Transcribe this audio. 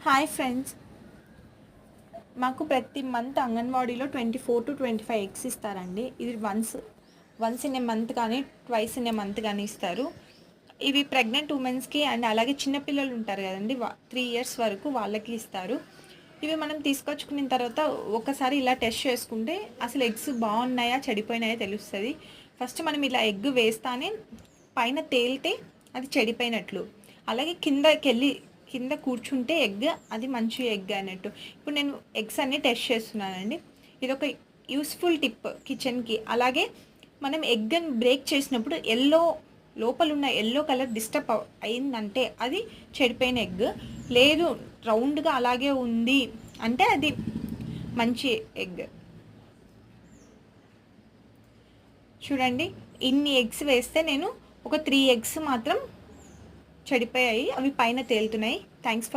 Hi friends, మాకు ప్రతి month అంగన్వాడీలో 24 to 25 eggs ఇస్తారండి. ఇది వన్స్ ఇన్ ఏ మంత్ కానీ ట్వైస్ ఇన్ ఏ మంత్ కానీ ఇస్తారు. ఇవి ప్రెగ్నెంట్ ఉమెన్స్కి అండ్ అలాగే చిన్నపిల్లలు ఉంటారు కదండి, 3 years వరకు వాళ్ళకి ఇస్తారు. ఇవి మనం తీసుకొచ్చుకున్న తర్వాత ఒకసారి ఇలా టెస్ట్ చేసుకుంటే అసలు ఎగ్స్ బాగున్నాయా చెడిపోయినాయా తెలుస్తుంది. ఫస్ట్ మనం ఇలా ఎగ్ వేస్తానే పైన తేలితే అది చెడిపోయినట్లు, అలాగే కింద కూర్చుంటే ఎగ్ అది మంచి ఎగ్ అన్నట్టు. ఇప్పుడు నేను ఎగ్స్ అన్నీ టెస్ట్ చేస్తున్నానండి. ఇది ఒక యూస్ఫుల్ టిప్ కిచెన్కి. అలాగే మనం ఎగ్ అని బ్రేక్ చేసినప్పుడు లోపల ఉన్న ఎల్లో కలర్ డిస్టర్బ్ అయిందంటే అది చెడిపోయిన ఎగ్. లేదు రౌండ్గా అలాగే ఉంది అంటే అది మంచి ఎగ్. చూడండి, ఇన్ని ఎగ్స్ వేస్తే నేను ఒక 3 eggs మాత్రం చెడిపోయాయి, అవి పైన తేలుతున్నాయి. Thanks for